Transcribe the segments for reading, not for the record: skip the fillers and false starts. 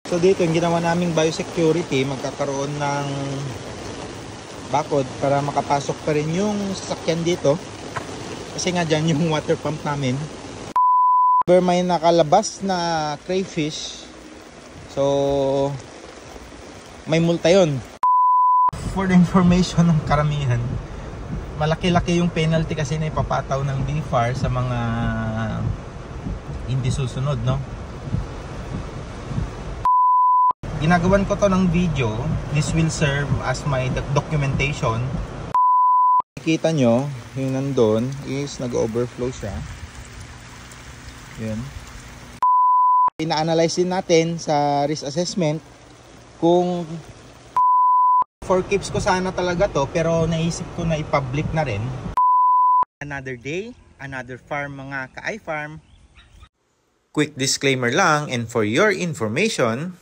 So dito yung ginawa naming biosecurity, magkakaroon ng bakod para makapasok pa rin yung sasakyan dito. Kasi nga dyan yung water pump namin. May nakalabas na crayfish, so may multa yun. For the information ng karamihan, malaki-laki yung penalty kasi na ipapataw ng BFAR sa mga hindi susunod, no? Ginagawan ko to ng video. This will serve as my documentation. Nakikita nyo, yung nandun is nag-overflow siya. Yun. Ina-analyze din natin sa risk assessment kung for keeps ko sana talaga to, pero naisip ko na i-public na rin. Another day, another farm mga ka-iFarm. Quick disclaimer lang, and for your information,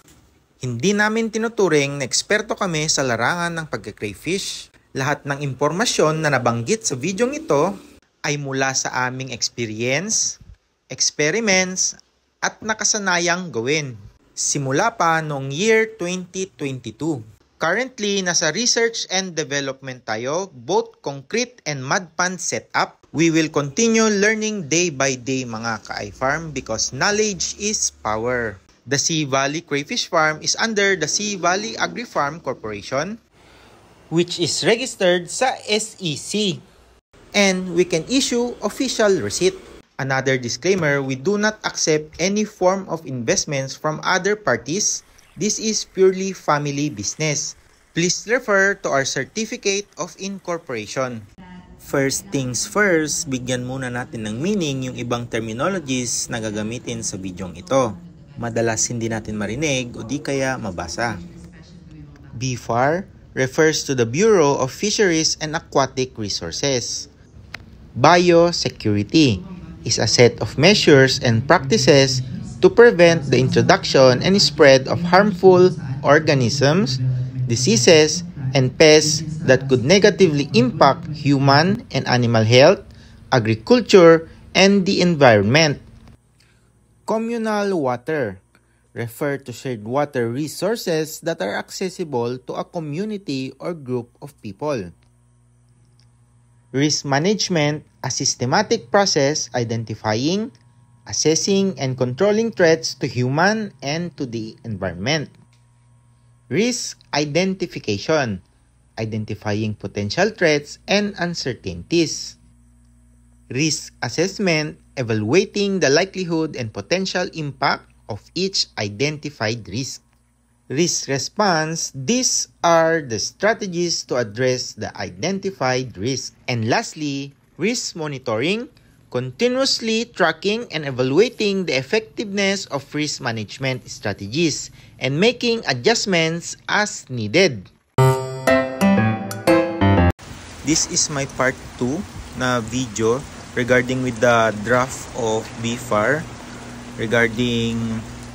hindi namin tinuturing na eksperto kami sa larangan ng pagka-crayfish. Lahat ng impormasyon na nabanggit sa videong ito ay mula sa aming experience, experiments, at nakasanayang gawin. Simula pa noong year 2022. Currently, nasa research and development tayo, both concrete and mud pond setup. We will continue learning day by day mga ka-iFarm because knowledge is power. The Sea Valley Crayfish Farm is under the Sea Valley Agri-Farm Corporation, which is registered sa SEC, and we can issue official receipt. Another disclaimer, we do not accept any form of investments from other parties. This is purely family business. Please refer to our certificate of incorporation. First things first, bigyan muna natin ng meaning yung ibang terminologies na gagamitin sa videong ito. Madalas hindi natin marinig o di kaya mabasa. BFAR refers to the Bureau of Fisheries and Aquatic Resources. Biosecurity is a set of measures and practices to prevent the introduction and spread of harmful organisms, diseases, and pests that could negatively impact human and animal health, agriculture, and the environment. Communal water refer to shared water resources that are accessible to a community or group of people. Risk management, a systematic process identifying, assessing, and controlling threats to human and to the environment. Risk identification, identifying potential threats and uncertainties. Risk assessment, evaluating the likelihood and potential impact of each identified risk. Risk response, these are the strategies to address the identified risk. And lastly, risk monitoring, continuously tracking and evaluating the effectiveness of risk management strategies and making adjustments as needed. This is my part 2 na video regarding with the draft of BFAR regarding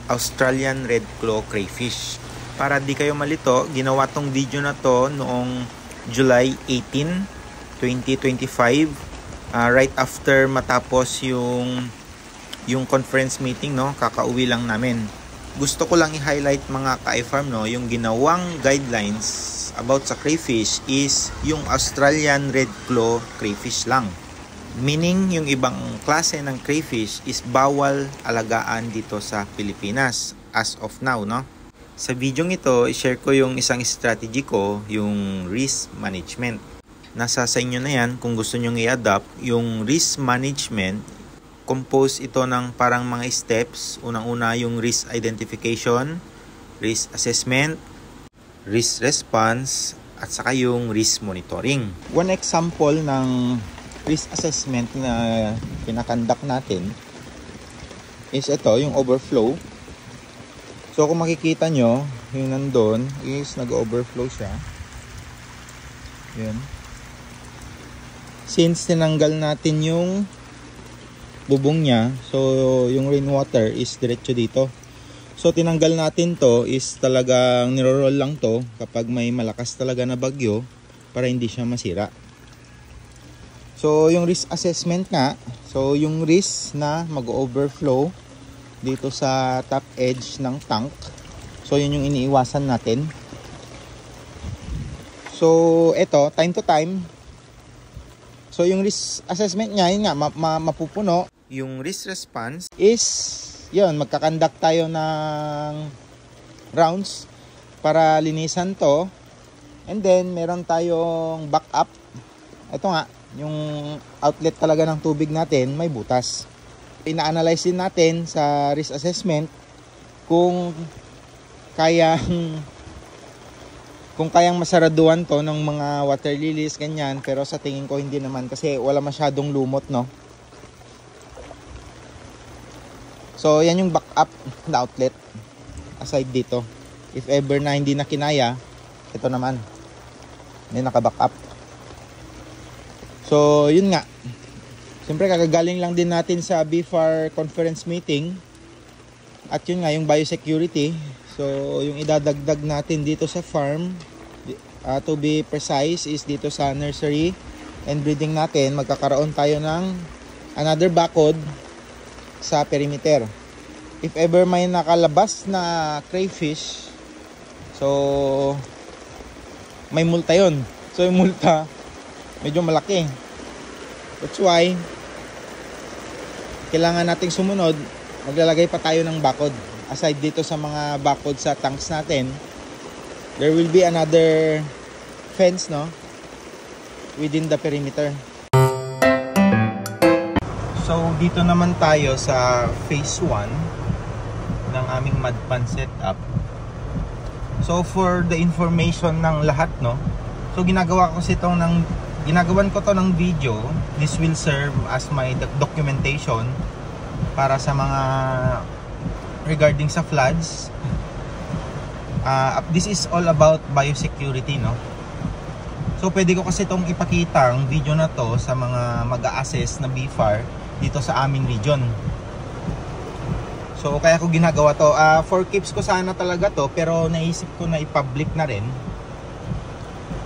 Australian Red Claw Crayfish. Para di kayo malito, ginawa tong video na to noong July 18, 2025, right after matapos yung conference meeting, no? Kakauwi lang namin. Gusto ko lang i-highlight mga ka-iFarm, no, yung ginawang guidelines about sa crayfish is yung Australian Red Claw Crayfish lang. Meaning, yung ibang klase ng crayfish is bawal alagaan dito sa Pilipinas as of now, no? Sa video ito, i-share ko yung isang strategy ko, yung risk management. Nasa sa inyo na yan kung gusto nyo i-adapt. Yung risk management, compose ito ng parang mga steps. Unang-una yung risk identification, risk assessment, risk response, at saka yung risk monitoring. One example ng risk assessment na pinakandak natin is ito, yung overflow. So kung makikita nyo, yung nandun is nag-overflow siya. Yun. Since tinanggal natin yung bubong niya, so yung rainwater is diretso dito. So tinanggal natin to is talagang niro-roll lang to kapag may malakas talaga na bagyo para hindi siya masira. So yung risk assessment nga, so yung risk na mag-overflow dito sa top edge ng tank. So yun yung iniiwasan natin. So ito, time to time. So yung risk assessment niya, yun nga, mapupuno. Yung risk response is, yun, magkakandak tayo ng rounds para linisan to. And then meron tayong backup. Ito nga, yung outlet talaga ng tubig natin may butas. Ina-analyze din natin sa risk assessment kung kayang masaraduan to ng mga water lilies, ganyan. Pero sa tingin ko hindi naman kasi wala masyadong lumot, no? So yan yung backup na outlet aside dito. If ever na hindi na kinaya, ito naman may naka-backup. So yun nga, siyempre kagagaling lang din natin sa BFAR conference meeting. At yun nga, yung biosecurity. So yung idadagdag natin dito sa farm, to be precise, is dito sa nursery and breeding natin. Magkakaroon tayo ng another bakod sa perimeter. If ever may nakalabas na crayfish, so may multa yun. So yung multa medyo malaki. That's why kailangan nating sumunod. Maglalagay pa tayo ng bakod. Aside dito sa mga bakod sa tanks natin, there will be another fence, no, within the perimeter. So dito naman tayo sa phase 1 ng aming mud pan setup. So for the information ng lahat, no, so ginagawan ko to ng video. This will serve as my documentation para sa mga regarding sa floods. This is all about biosecurity, no. So pwede ko kasi itong ipakita ang video na to sa mga mag-a-assess na BFAR dito sa aming region. So kaya ko ginagawa to. For keeps ko sana talaga to, pero naisip ko na i-public na rin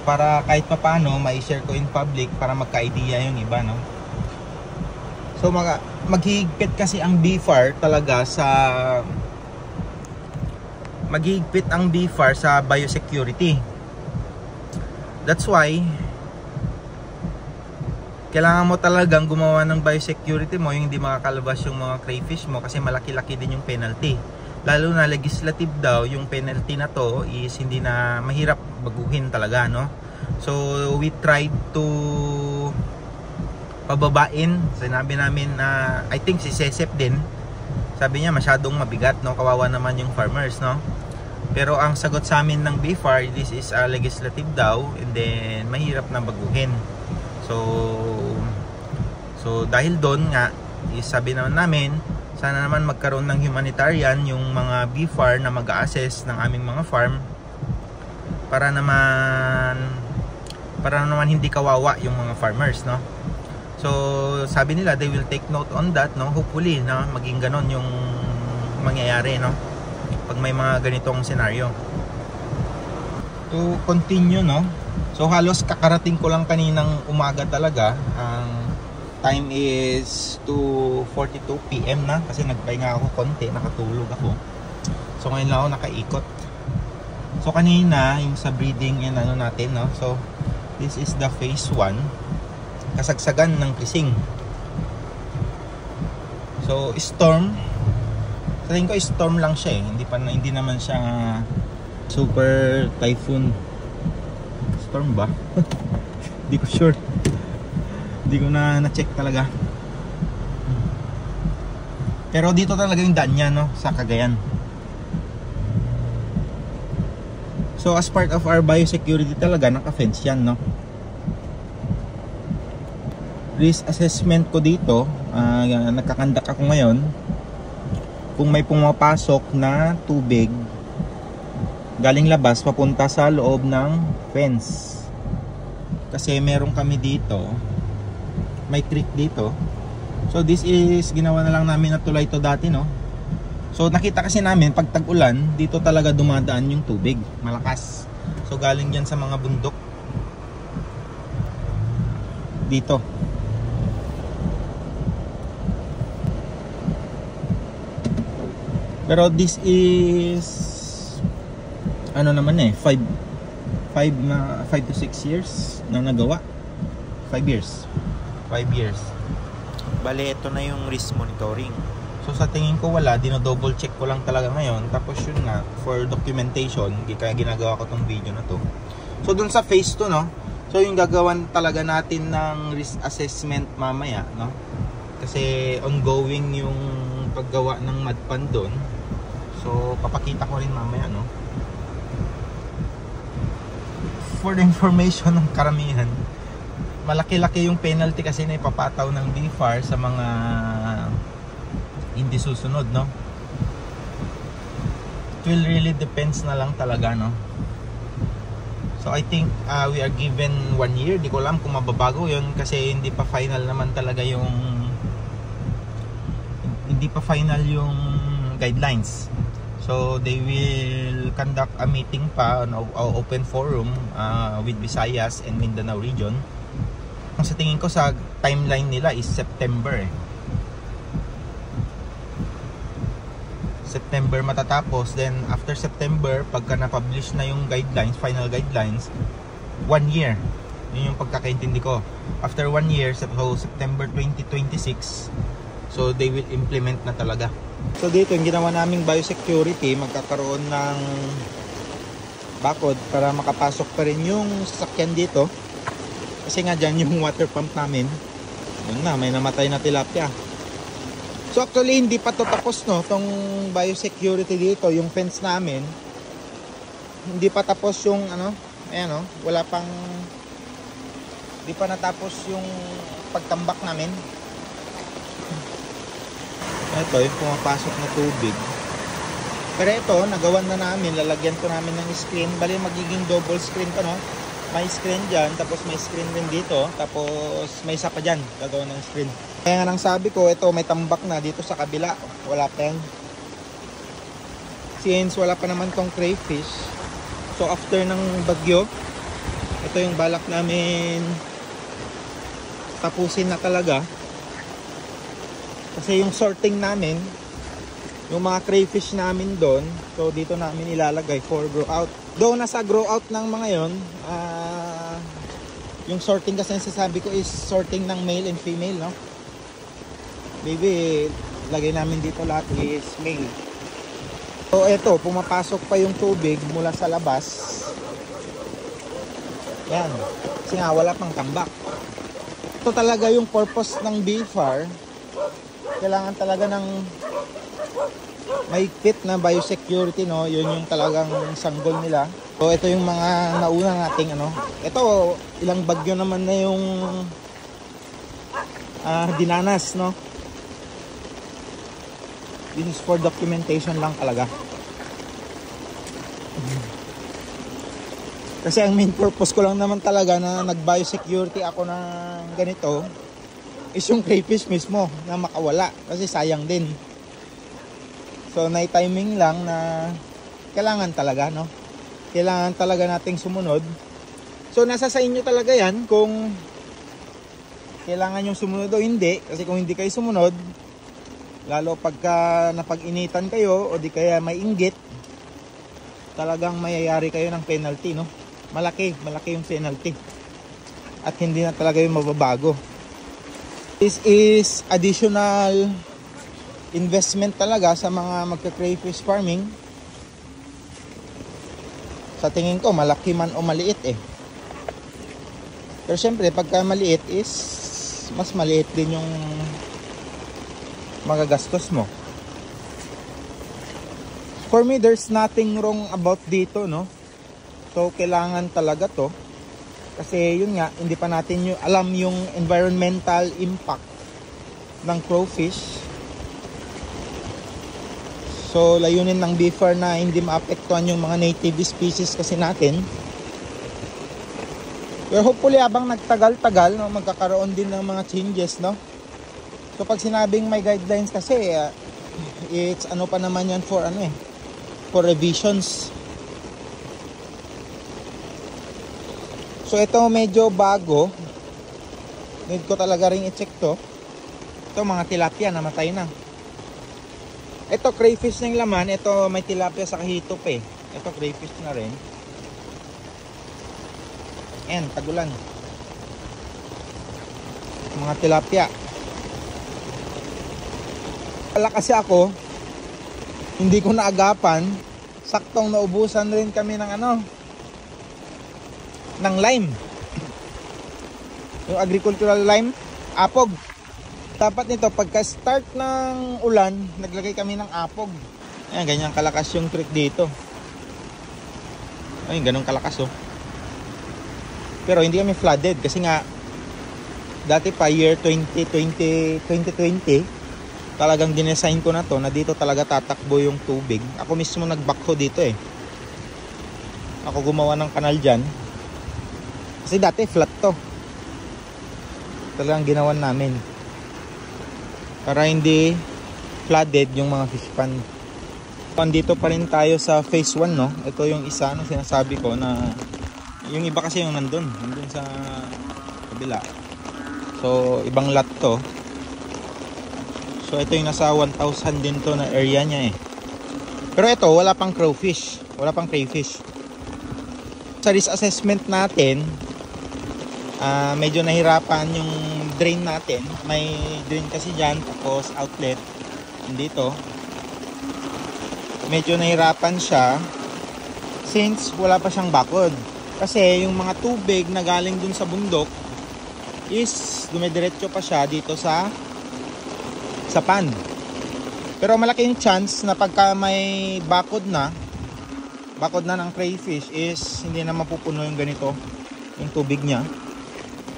para kahit pa paano mai-share ko in public para magka-idea yung iba, no. So maghihigpit kasi ang BFAR talaga sa biosecurity. That's why kailangan mo talagang gumawa ng biosecurity mo, yung hindi makakalabas yung mga crayfish mo kasi malaki-laki din yung penalty. Lalo na legislative daw, yung penalty na to is hindi na mahirap baguhin talaga, no. So we tried to pababain. Sinabi namin na I think si Sesep din, sabi niya masyadong mabigat, no, kawawa naman yung farmers, no. Pero ang sagot sa amin ng BFAR, this is a legislative daw and then mahirap na baguhin. So dahil doon nga, sabi naman namin, sana naman magkaroon ng humanitarian yung mga BFAR na mag-a-assess ng aming mga farm para naman hindi kawawa yung mga farmers, no. So sabi nila they will take note on that, no. Hopefully na maging ganon yung mangyayari, no, pag may mga ganitong scenario. To continue, no, so halos kakarating ko lang kaninang umaga talaga. Ang time is 2:42 PM na kasi nagpahinga ako konti, nakatulog ako. So ngayon lang ako nakaikot. So kanina yung sa breeding and ano natin, no, so this is the phase 1, kasagsagan ng krising. So storm, sa tingin ko storm lang siya, hindi naman siya super typhoon. Storm ba? Hindi ko sure. Hindi ko na-check talaga. Pero dito talaga yung daan niya, no, sa Cagayan. So as part of our biosecurity talaga, naka-fence yan, no. Risk assessment ko dito, nagkakandak ako ngayon. Kung may pumapasok na tubig galing labas papunta sa loob ng fence, kasi meron kami dito, may creek dito. So this is, ginawa na lang namin na tulay to dati, no. So nakita kasi namin pag tag-ulan, dito talaga dumadaan yung tubig, malakas. So galing yan sa mga bundok dito. Pero this is ano naman 5 to 6 years na nagawa. 5 years. Bale, ito na yung risk monitoring. So sa tingin ko wala, dino-double check ko lang talaga ngayon. Tapos yun nga, for documentation, kaya ginagawa ko tong video na to. So dun sa phase 2, no? So yung gagawan talaga natin ng risk assessment mamaya, no? Kasi ongoing yung paggawa ng mud pan doon. So papakita ko rin mamaya, no? For the information ng karamihan, malaki-laki yung penalty kasi na ipapataw ng BFAR sa mga hindi susunod, no? It will really depends na lang talaga, no? So I think we are given 1 year. Di ko alam kung mababago yun kasi hindi pa final naman talaga yung guidelines. So they will conduct a meeting pa on open forum with Visayas and Mindanao region. Sa tingin ko sa timeline nila is September September matatapos. Then after September, pagka na-publish na yung guidelines, final guidelines, 1 year. Yun yung pagkakaintindi ko. After 1 year, so September 2026, so they will implement na talaga. So dito yung ginawa naming biosecurity, magkakaroon ng bakod para makapasok pa rin yung sasakyan dito. Kasi nga dyan yung water pump namin, yun na, may namatay na tilapia. So actually hindi pa to tapos, no, tong biosecurity dito, yung fence namin. Hindi pa tapos yung ano, ayan, no, wala pang, hindi pa natapos yung pagtambak namin. Ito yung pumapasok na tubig. Pero ito, nagawan na namin, lalagyan ko namin ng screen. Bali magiging double screen pa, no. May screen dyan, tapos may screen din dito, tapos may isa pa dyan, gagawin ng screen. Kaya nga nang sabi ko, ito may tambak na dito sa kabila, wala pa yan. Since wala pa naman tong crayfish, so after ng bagyo, ito yung balak namin tapusin na talaga. Kasi yung sorting namin, yung mga crayfish namin doon, so dito namin ilalagay for grow out. Doon nasa grow out ng mga yon, yung sorting kasi sasabi ko is sorting ng male and female, no? Baby, lagay namin dito lahat is male. So eto, pumapasok pa yung tubig mula sa labas. Yan, kasi nga wala pang tambak. Ito talaga yung purpose ng BFAR. Kailangan talaga ng mahigpit na biosecurity, no? Yun yung talagang sanggol nila. So ito yung mga nauna nating ano. Ito ilang bagyo naman na yung dinanas, no? This is for documentation lang talaga. Kasi ang main purpose ko lang naman talaga na nag-biosecurity ako ng ganito is yung crayfish mismo na makawala. Kasi sayang din. So, timing lang na kailangan talaga, no? Kailangan talaga nating sumunod. So, nasa sa inyo talaga yan kung kailangan yung sumunod o hindi. Kasi kung hindi kayo sumunod, lalo pagka napag-initan kayo o di kaya may inggit, talagang mayayari kayo ng penalty, no? Malaki yung penalty. At hindi na talaga yung mababago. This is additional investment talaga sa mga magka-crayfish farming. Sa tingin ko, malaki man o maliit eh. Pero syempre, pagka maliit is mas maliit din yung magagastos mo. For me, there's nothing wrong about dito, no? So, kailangan talaga to. Kasi yun nga, hindi pa natin alam yung environmental impact ng crayfish. So, layunin ng BFAR na hindi maapektuhan yung mga native species kasi natin. Pero hopefully, habang nagtagal-tagal, no, magkakaroon din ng mga changes, no? So pag sinabing may guidelines kasi, it's ano pa naman yan for ano eh, for revisions. So ito medyo bago. Need ko talaga ring i-check to. Ito mga tilapia namatay na. Ito crayfish ng laman, ito may tilapia sa kahitop eh. Ito crayfish na rin. And tagulan. Mga tilapia. Wala kasi ako, hindi ko naagapan, saktong naubusan rin kami ng ng lime. Yung agricultural lime, apog. Tapat nito, pagka start ng ulan, naglagay kami ng apog. Ayan, ganyan kalakas yung creek dito. Ayun, ganun kalakas oh. Pero hindi kami flooded kasi nga dati pa year 2020 talagang dinesign ko na to na dito talaga tatakbo yung tubig. Ako mismo nag-backhoe dito eh. Ako gumawa ng kanal dyan. Kasi dati flat to. Talagang ginawan namin para hindi flooded yung mga fish pond. Andito pa rin tayo sa phase 1 no. Ito yung isa na sinasabi ko na yung iba kasi yung nandun sa kabila. So ibang lot to. So ito yung nasa 1,000 din to na area niya eh. Pero ito wala pang crayfish. Wala pang crayfish. Sa risk assessment natin, medyo nahirapan yung drain natin. May drain kasi dyan, tapos outlet dito. Medyo nahirapan siya since wala pa siyang bakod. Kasi yung mga tubig na galing dun sa bundok is dumidiretso pa siya dito sa pond. Pero malaki yung chance na pagka may bakod na ng crayfish is hindi na mapupuno yung ganito yung tubig niya.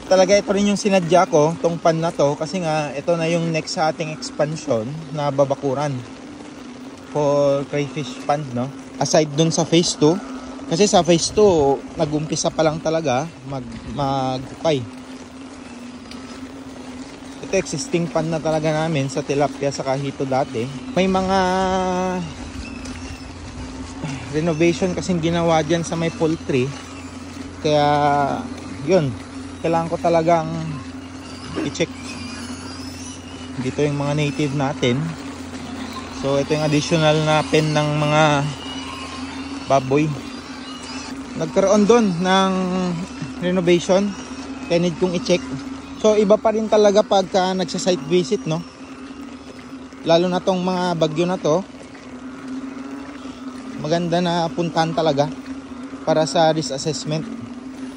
Talaga ito rin yung sinadya ko, tong pond na to, kasi nga ito na yung next sa ating expansion na babakuran for crayfish pond no. Aside dun sa phase 2, kasi sa phase 2 nag-umpisa pa lang talaga mag-pay. Ito existing pond na talaga namin sa tilapia sa kahito dati. May mga renovation kasing ginawa dyan sa may poultry. Kaya yun, kailangan ko talagang i-check. Dito yung mga native natin. So ito yung additional na pen ng mga baboy. Nagkaroon doon ng renovation. Kaya need kong i-check. So iba pa rin talaga pagka nagsa-site visit no. Lalo na tong mga bagyo na to. Maganda na puntahan talaga para sa risk assessment.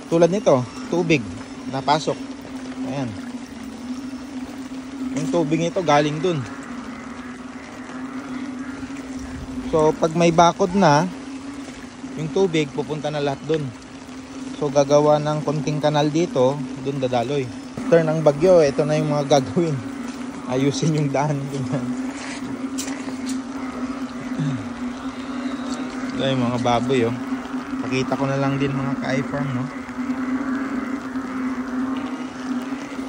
Tulad nito, tubig napasok. Ayan. Yung tubig nito galing dun. So pag may bakod na, yung tubig pupunta na lahat dun. So gagawa ng konting kanal dito, dun dadaloy. After ng bagyo, ito na yung mga gagawin. Ayusin yung daan. Ito yung mga baboy oh. Pakita ko na lang din mga ka-iFarm no.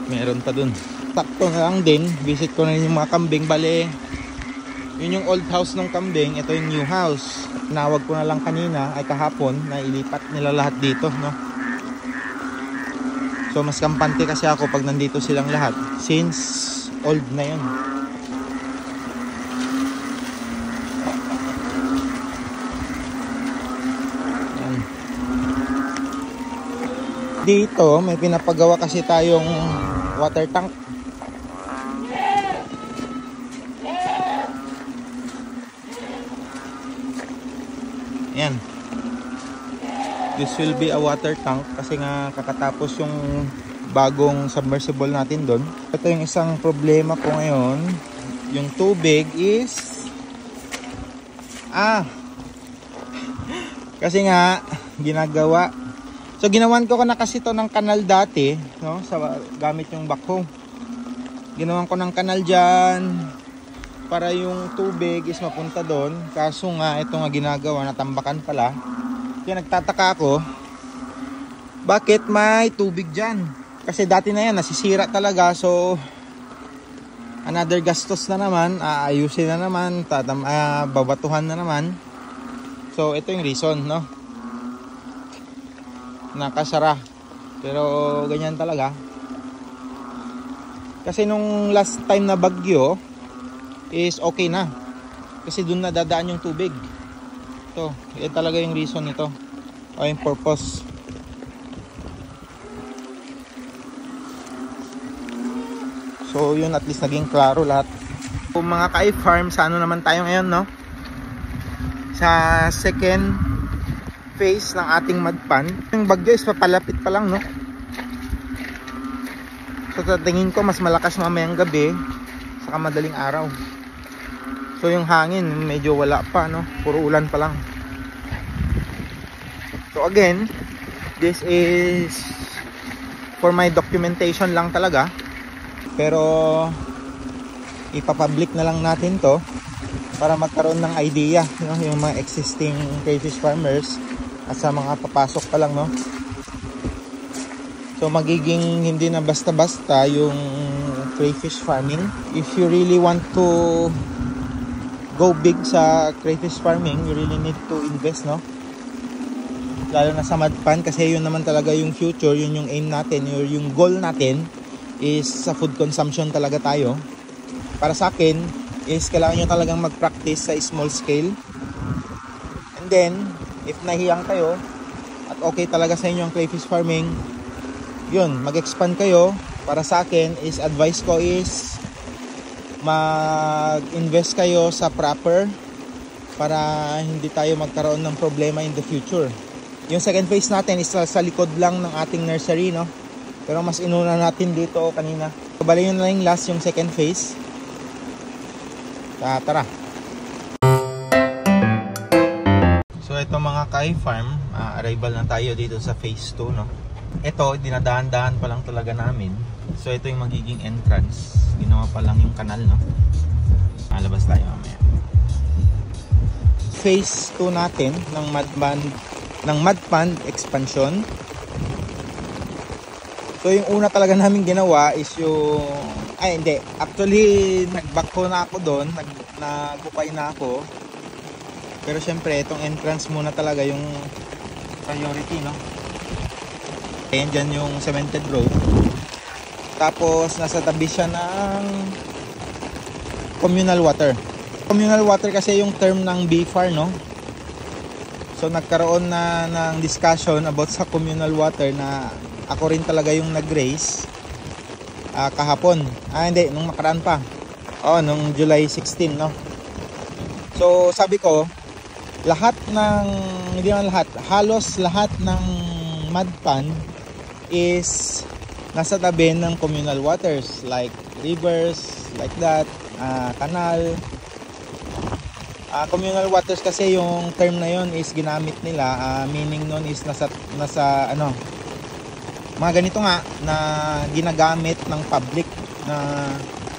Meron pa dun. Sakto na lang din, visit ko na yung mga kambing. Bale, yun yung old house ng kambing. Ito yung new house. Tinawag ko na lang kanina, ay kahapon, na ilipat nila lahat dito no. So mas kampante kasi ako pag nandito silang lahat since old na yun. Ayan. Dito may pinapagawa kasi tayong water tank. Ayan. This will be a water tank kasi nga kakatapos yung bagong submersible natin doon. Ito yung isang problema ko ngayon. Yung tubig is kasi nga ginagawa. So ginawan ko na kasi to ng kanal dati, no, sa gamit yung backhoe. Ginawan ko ng kanal diyan para yung tubig is mapunta doon. Kaso nga ito nga ginagawa, natambakan pala. Kaya nagtataka ako, bakit may tubig dyan? Kasi dati na yan, nasisira talaga. So, another gastos na naman, aayusin na naman, babatuhan na naman. So, ito yung reason, no? Nakasara. Pero, ganyan talaga. Kasi nung last time na bagyo, is okay na. Kasi dun na dadaan yung tubig. Ito, yan talaga yung reason nito. O yung purpose. So yun, at least naging klaro lahat. Kung mga ka-farm, sa ano naman tayo ngayon, no? Sa second phase ng ating mud pan. Yung bagyo is papalapit pa lang, no? So sa tingin ko mas malakas mamayang gabi saka madaling araw. So yung hangin medyo wala pa, no? Puro ulan pa lang. So again, this is for my documentation lang talaga. Pero ipapublic na lang natin to para magkaroon ng idea, no? Yung mga existing crayfish farmers at sa mga papasok pa lang, no? So magiging hindi na basta-basta yung crayfish farming. If you really want to go big sa crayfish farming, you really need to invest, no? Lalo na sa mud pan, kasi yun naman talaga yung future, yun yung aim natin, yung goal natin is sa food consumption talaga tayo. Para sa akin is kailangan nyo talagang mag-practice sa small scale. And then, if nahiyang kayo at okay talaga sa inyo ang crayfish farming, yun, mag-expand kayo. Para sa akin is advice ko is mag-invest kayo sa proper para hindi tayo magkaroon ng problema in the future. Yung second phase natin is sa likod lang ng ating nursery, no? Pero mas inuna natin dito kanina. So, bali yun na yung last, yung second phase. Tara. So ito mga ka-farm, arrival na tayo dito sa phase 2, no? Ito, dinadaan-daan pa lang talaga namin. So ito yung magiging entrance. Ginawa pa lang yung kanal, no? Malabas tayo mamaya. Phase 2 natin ng mud pond expansion. So yung una talaga namin ginawa is yung actually nag-backhoe na ako doon, nagukay na ako. Pero syempre itong entrance muna talaga yung priority, no? Ayan, dyan yung cemented road. Tapos nasa tabi siya ng communal water. Communal water kasi yung term ng BFAR, no? So nagkaroon na ng discussion about sa communal water na ako rin talaga yung nag-raise kahapon. Hindi, nung nakaraan pa. Nung July 16, no? So sabi ko, halos lahat ng mud pond is nasa tabi ng communal waters like rivers, like that, kanal. Communal waters kasi yung term na yon is ginamit nila, meaning nun is nasa mga ganito nga na ginagamit ng public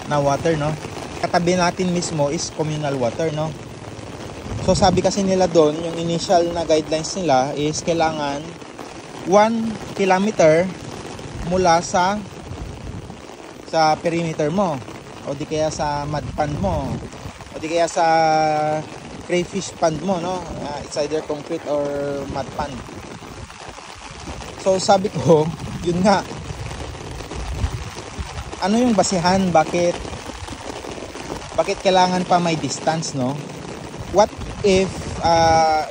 na water, no? Katabi natin mismo is communal water, no? So sabi kasi nila doon, yung initial na guidelines nila is kailangan 1 kilometer mula sa perimeter mo, o di kaya sa mud pond mo, o di kaya sa crayfish pond mo, no? It's either concrete or mud pond. So sabi ko, yun nga, ano yung basihan, bakit kailangan pa may distance, no? What if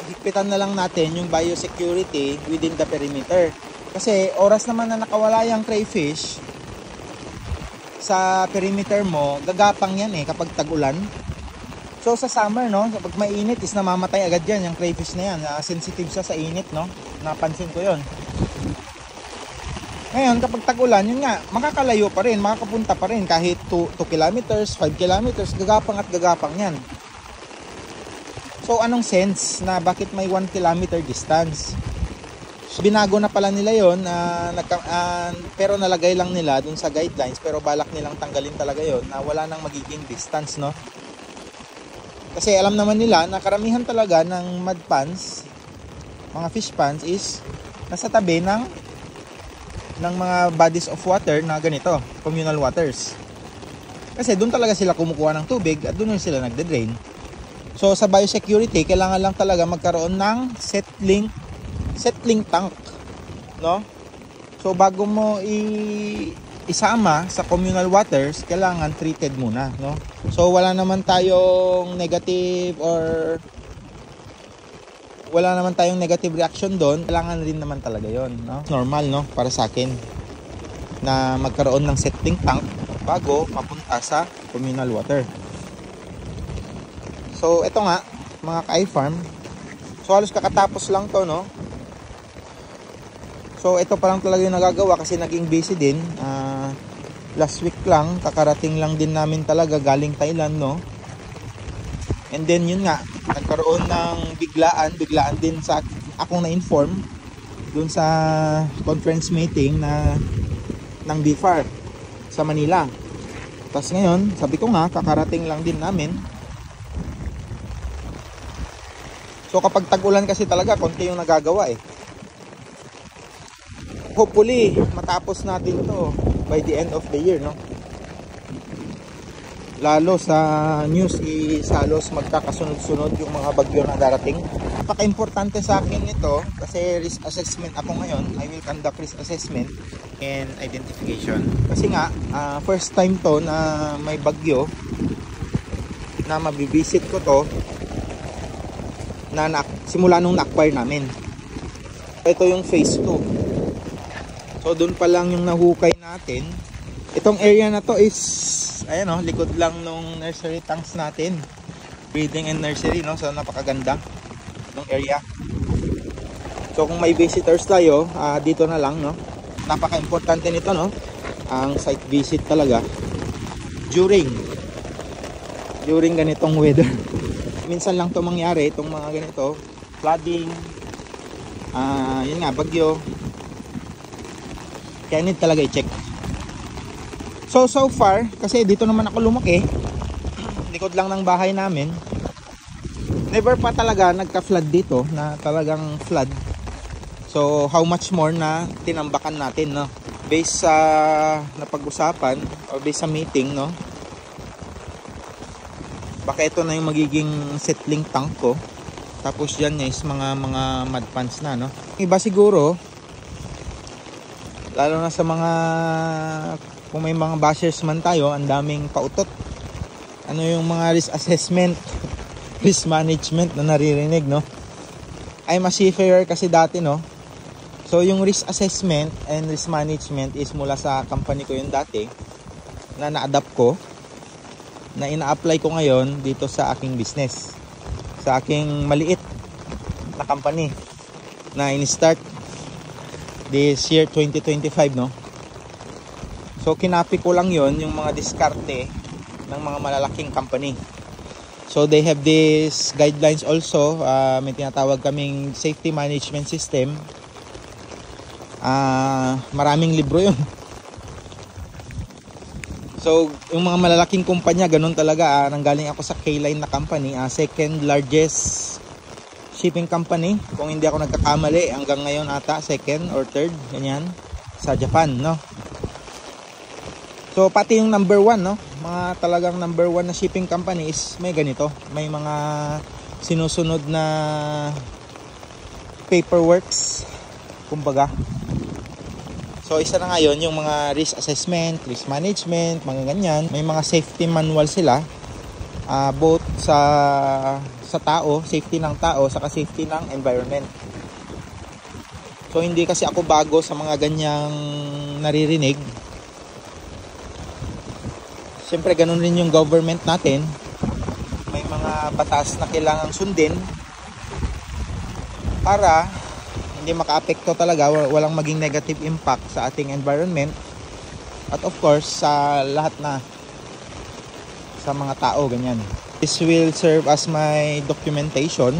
higpitan na lang natin yung biosecurity within the perimeter? Kasi oras naman na nakawala yung crayfish sa perimeter mo, gagapang yan kapag tag-ulan. So sa summer, no, kapag mainit is namamatay agad yan yung crayfish na yan. Sensitive siya sa init, no? Napansin ko yon. Ngayon kapag tag-ulan, yun nga, makakalayo pa rin, makakapunta pa rin kahit 2 kilometers, 5 kilometers, gagapang at gagapang yan. So anong sense na bakit may 1 kilometer distance? So, binago na pala nila yon, pero nalagay lang nila dun sa guidelines, pero balak nilang tanggalin talaga yon na wala nang magiging distance, no? Kasi alam naman nila na karamihan talaga ng mud ponds, mga fish ponds is nasa tabi ng mga bodies of water na ganito, communal waters. Kasi doon talaga sila kumukuha ng tubig at doon sila nagde-drain. So sa biosecurity, kailangan lang talaga magkaroon ng settling tank, no? So bago mo isama sa communal waters, kailangan treated muna, no? So wala naman tayong negative or wala naman tayong negative reaction doon, kailangan rin naman talaga yon, no? Normal, no, para sa akin na magkaroon ng settling tank bago mapunta sa communal water. So ito nga mga ka-iFarm, so halos kakatapos lang to, no? So ito pa lang talaga yung nagagawa kasi naging busy din. Last week lang, kakarating lang din namin talaga galing Thailand, no? And then yun nga, nagkaroon ng biglaan din sa akong na-inform dun sa conference meeting ng BFAR sa Manila. Tapos ngayon, sabi ko nga, kakarating lang din namin. So kapag tag-ulan kasi talaga, konti yung nagagawa eh. Hopefully, matapos natin to by the end of the year, no? Lalo sa news is halos magkakasunod-sunod yung mga bagyo na darating. Napaka-importante sa akin ito kasi risk assessment ako ngayon. I will conduct risk assessment and identification. Kasi nga, first time to na may bagyo na mabibisit ko to na simula nung na-acquire namin. Ito yung phase 2. So doon pa lang yung nahukay natin. Itong area na to is ayan, no, likod lang nung nursery tanks natin. Breeding and nursery, no. So napakaganda ng area. So kung may visitors tayo, dito na lang, no. Napaka-importante nito, no. Ang site visit talaga during ganitong weather. Minsan lang to mangyari, itong mga ganito, flooding, yun nga, bagyo. Kaya need talaga i-check. So far, kasi dito naman ako lumaki, likod lang ng bahay namin, never pa talaga nagka-flood dito, na talagang flood. So how much more na tinambakan natin, no? Based sa napag-usapan or based sa meeting, no? Baka ito na yung magiging settling tank ko. Tapos yan is mga mud pans na, no? Iba siguro, lalo na sa mga, kung may mga bashers man tayo, ang daming pautot. Ano yung mga risk assessment, risk management na naririnig, no? I'm a seafarer kasi dati, no? So yung risk assessment and risk management is mula sa company ko yung dati na na-adapt ko, na ina-apply ko ngayon dito sa aking business, sa aking maliit na company na in-start this year 2025, no? So kinapi ko lang yon yung mga diskarte ng mga malalaking company. So they have this guidelines also, may tinatawag kaming safety management system. Maraming libro yun. So yung mga malalaking kumpanya, ganun talaga. Nanggaling ako sa K-Line na company, second largest shipping company, kung hindi ako nagkakamali, hanggang ngayon ata second or third, ganyan, sa Japan, no? So pati yung number 1, no, mga talagang number 1 na shipping company is may ganito, may mga sinusunod na paperworks, kumbaga. So isa na ngayon yung mga risk assessment, risk management, mga ganyan. May mga safety manual sila, both sa tao, safety ng tao, saka safety ng environment. So hindi kasi ako bago sa mga ganyang naririnig. Siyempre ganun rin yung government natin. May mga batas na kailangang sundin para hindi makaapekto talaga, walang maging negative impact sa ating environment. At of course, sa lahat na, sa mga tao, ganyan. This will serve as my documentation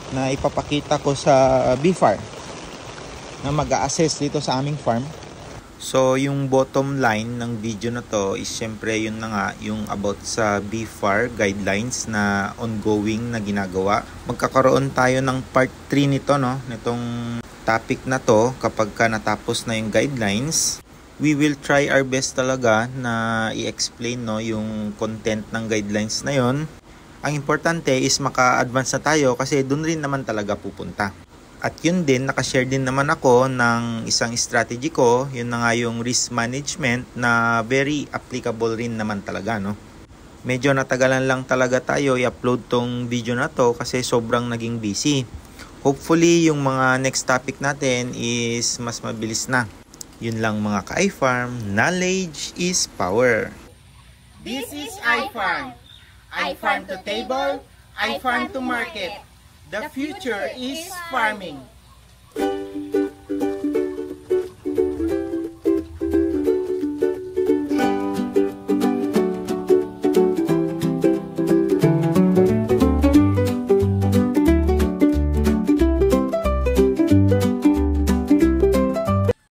na ipapakita ko sa BFAR na mag-a-assess dito sa aming farm. So yung bottom line ng video na to is syempre yun na nga, yung about sa BFAR guidelines na ongoing na ginagawa. Magkakaroon tayo ng part 3 nito, no, nitong topic na to. Kapag ka natapos na yung guidelines, we will try our best talaga na i-explain, no, yung content ng guidelines na yon. Ang importante is maka-advance na tayo kasi dun rin naman talaga pupunta. At yun din, nakashare din naman ako ng isang strategy ko, yun na nga yung risk management na very applicable rin naman talaga, no? Medyo natagalan lang talaga tayo i-upload tong video na to kasi sobrang naging busy. Hopefully yung mga next topic natin is mas mabilis na. Yun lang mga ka-iFarm, knowledge is power. This is iFarm. iFarm to table, iFarm to market. The future is farming.